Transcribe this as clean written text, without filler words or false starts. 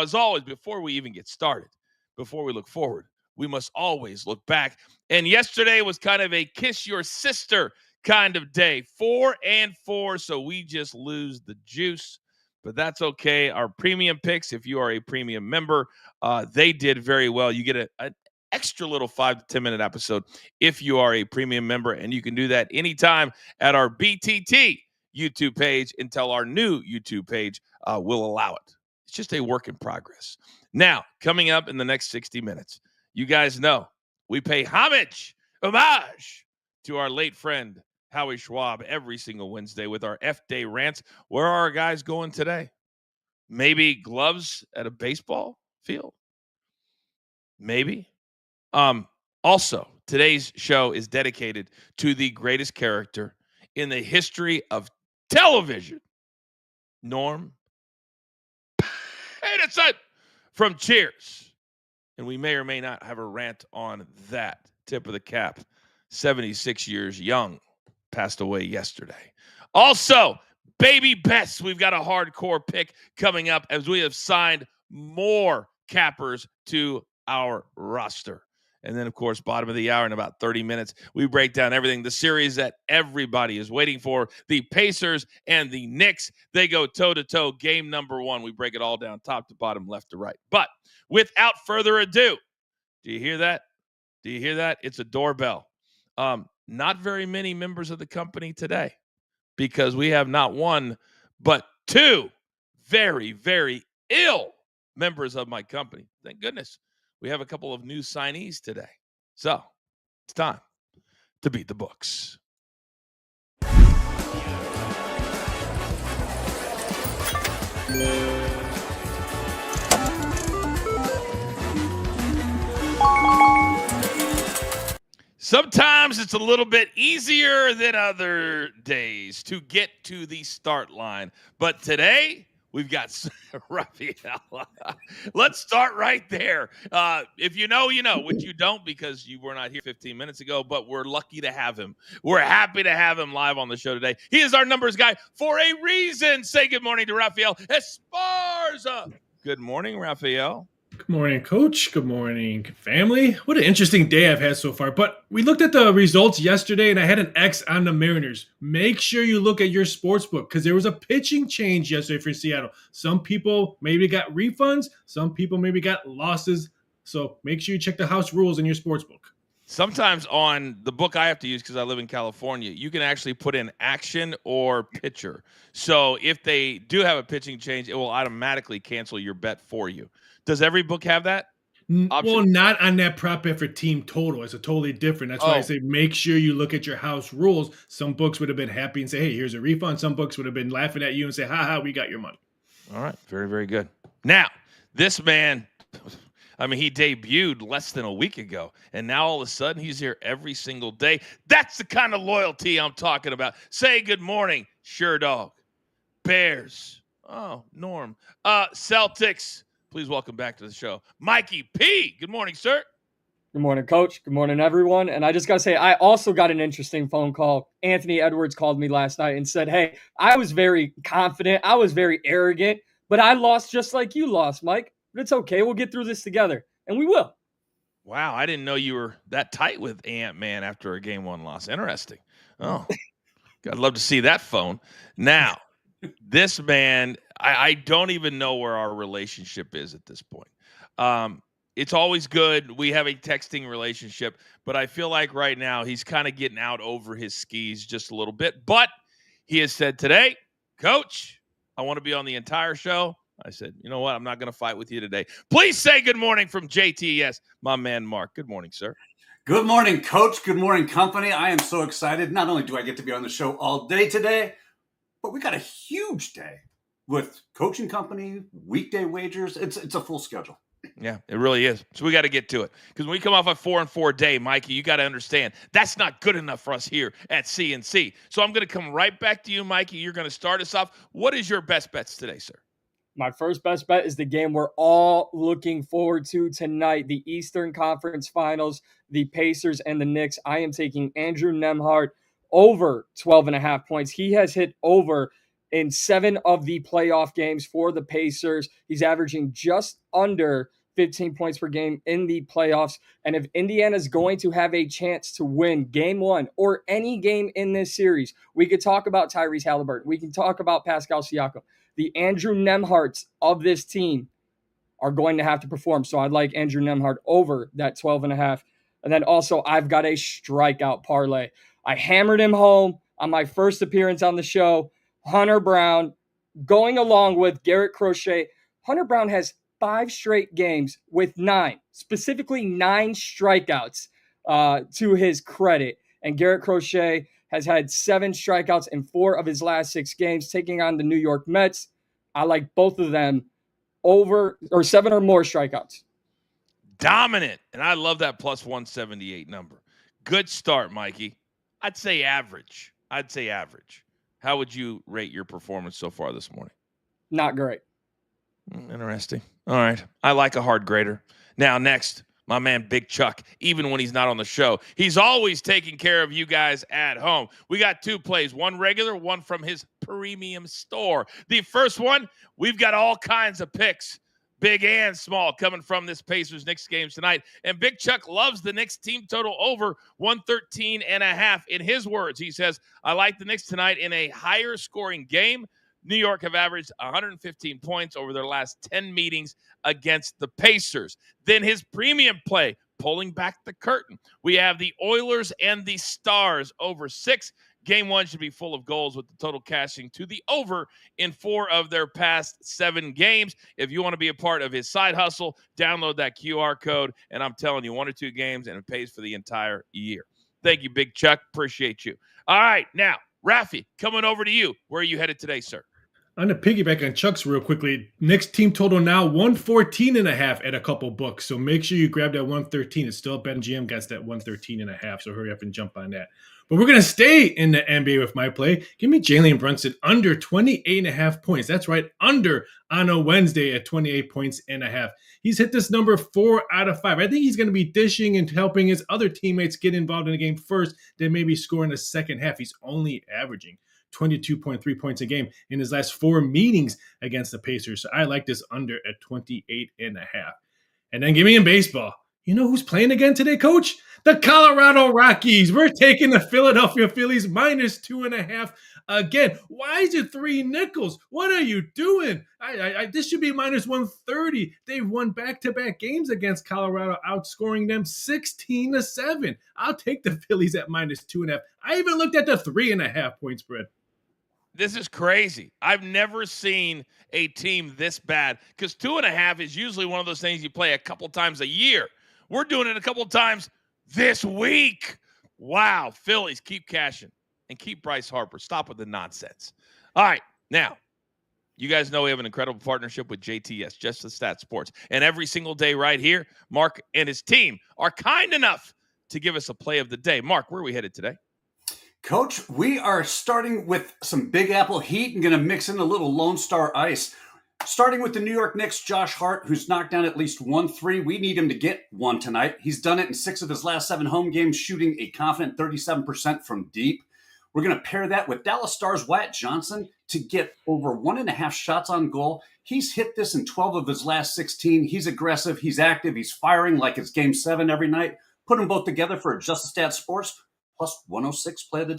as always, before we even get started, before we look forward, we must always look back. And yesterday was kind of a kiss your sister kind of day, 4-4. So we just lose the juice, but that's okay. Our premium picks, if you are a premium member, they did very well. You get an extra little 5 to 10 minute episode if you are a premium member, and you can do that anytime at our BTT YouTube page until our new YouTube page will allow it. It's just a work in progress. Now, coming up in the next 60 minutes, you guys know we pay homage to our late friend, Howie Schwab, every single Wednesday with our F-Day rants. Where are our guys going today? Maybe gloves at a baseball field? Maybe. Also, today's show is dedicated to the greatest character in the history of television, Norm Peterson from Cheers. And we may or may not have a rant on that. Tip of the cap, 76 years young, passed away yesterday. Also, Baby Bess, we've got a hardcore pick coming up as we have signed more cappers to our roster. And then, of course, bottom of the hour in about 30 minutes, we break down everything. The series that everybody is waiting for, the Pacers and the Knicks. They go toe-to-toe, game number 1. We break it all down, top to bottom, left to right. But without further ado, do you hear that? Do you hear that? It's a doorbell. Not very many members of the company today because we have not one, but 2 very, very ill members of my company. Thank goodness. We have a couple of new signees today. So it's time to beat the books. Sometimes it's a little bit easier than other days to get to the start line. But today, we've got Rafael. Let's start right there. If you know, you know. Which you don't because you were not here 15 minutes ago, but we're lucky to have him. We're happy to have him live on the show today. He is our numbers guy for a reason. Say good morning to Rafael Esparza. Good morning, Rafael. Good morning, Coach. Good morning, family. What an interesting day I've had so far. But we looked at the results yesterday, and I had an X on the Mariners. Make sure you look at your sports book because there was a pitching change yesterday for Seattle. Some people maybe got refunds. Some people maybe got losses. So make sure you check the house rules in your sports book. Sometimes on the book I have to use because I live in California, you can actually put in action or pitcher. So if they do have a pitching change, it will automatically cancel your bet for you. Does every book have that option? Well, not on that prop bet for team total. It's a totally different. That's why I say make sure you look at your house rules. Some books would have been happy and say, hey, here's a refund. Some books would have been laughing at you and say, ha, we got your money. All right. Very, very good. Now, this man, I mean, he debuted less than a week ago, and now all of a sudden he's here every single day. That's the kind of loyalty I'm talking about. Say good morning, Sure Dog. Bears. Oh, Norm. Celtics. Please welcome back to the show, Mikey P. Good morning, sir. Good morning, Coach. Good morning, everyone. And I just got to say, I also got an interesting phone call. Anthony Edwards called me last night and said, hey, I was very confident. I was very arrogant, but I lost just like you lost, Mike. But it's okay. We'll get through this together, and we will. Wow, I didn't know you were that tight with Ant-Man after a Game 1 loss. Interesting. Oh, I'd love to see that phone. Now, this man, I don't even know where our relationship is at this point. It's always good. We have a texting relationship, but I feel like right now he's kind of getting out over his skis just a little bit. But he has said today, Coach, I want to be on the entire show. I said, you know what? I'm not going to fight with you today. Please say good morning from JTS, my man, Mark. Good morning, sir. Good morning, Coach. Good morning, company. I am so excited. Not only do I get to be on the show all day today, but we got a huge day with coaching company, weekday wagers. It's a full schedule. Yeah, it really is. So we got to get to it. Because when we come off a 4-4 day, Mikey, you got to understand that's not good enough for us here at CNC. So I'm going to come right back to you, Mikey. You're going to start us off. What is your best bets today, sir? My first best bet is the game we're all looking forward to tonight, the Eastern Conference Finals, the Pacers and the Knicks. I am taking Andrew Nembhard over 12.5 points. He has hit over in 7 of the playoff games for the Pacers. He's averaging just under 15 points per game in the playoffs. And if Indiana's going to have a chance to win game 1 or any game in this series, we could talk about Tyrese Halliburton. We can talk about Pascal Siakam. The Andrew Nembharts of this team are going to have to perform. So I'd like Andrew Nembhard over that 12.5. And then also I've got a strikeout parlay. I hammered him home on my first appearance on the show. Hunter Brown going along with Garrett Crochet. Hunter Brown has 5 straight games with 9 strikeouts to his credit. And Garrett Crochet has had 7 strikeouts in 4 of his last 6 games, taking on the New York Mets. I like both of them over or 7 or more strikeouts. Dominant. And I love that plus 178 number. Good start, Mikey. I'd say average. How would you rate your performance so far this morning? Not great. Interesting. All right. I like a hard grader. Now, next, my man Big Chuck, even when he's not on the show, he's always taking care of you guys at home. We got 2 plays, one regular, one from his premium store. The first one, we've got all kinds of picks, big and small, coming from this Pacers-Knicks game tonight. And Big Chuck loves the Knicks team total over 113.5. In his words, he says, I like the Knicks tonight in a higher scoring game. New York have averaged 115 points over their last 10 meetings against the Pacers. Then his premium play, pulling back the curtain. We have the Oilers and the Stars over 6. Game 1 should be full of goals, with the total cashing to the over in 4 of their past 7 games. If you want to be a part of his side hustle, download that QR code, and I'm telling you, 1 or 2 games, and it pays for the entire year. Thank you, Big Chuck. Appreciate you. All right, now, Rafi, coming over to you. Where are you headed today, sir? I'm going to piggyback on Chuck's real quickly. Knicks team total now 114.5 at a couple books. So make sure you grab that 113. It's still BetMGM gets that 113.5. So hurry up and jump on that. But we're going to stay in the NBA with my play. Give me Jalen Brunson under 28.5 points. That's right, under on a Wednesday at 28 points and a half. He's hit this number 4 out of 5. I think he's going to be dishing and helping his other teammates get involved in the game first, then maybe score in the second half. He's only averaging 22.3 points a game in his last 4 meetings against the Pacers. So I like this under at 28.5. And then give me in baseball. You know who's playing again today, Coach? The Colorado Rockies. We're taking the Philadelphia Phillies minus 2.5 again. Why is it 3 nickels? What are you doing? This should be minus 130. They've won back-to-back games against Colorado, outscoring them 16-7. I'll take the Phillies at minus 2.5. I even looked at the 3.5 point spread. This is crazy. I've never seen a team this bad, because 2.5 is usually one of those things you play a couple times a year. We're doing it a couple times this week. Wow. Phillies, keep cashing and keep Bryce Harper. Stop with the nonsense. All right. Now, you guys know we have an incredible partnership with JTS, Just the Stat Sports. And every single day right here, Mark and his team are kind enough to give us a play of the day. Mark, where are we headed today? Coach, we are starting with some Big Apple heat and going to mix in a little Lone Star ice. Starting with the New York Knicks, Josh Hart, who's knocked down at least 1 3. We need him to get 1 tonight. He's done it in 6 of his last 7 home games, shooting a confident 37% from deep. We're going to pair that with Dallas Stars Wyatt Johnson to get over 1.5 shots on goal. He's hit this in 12 of his last 16. He's aggressive. He's active. He's firing like it's Game 7 every night. Put them both together for Just the Stat Sports plus 106 play of the day.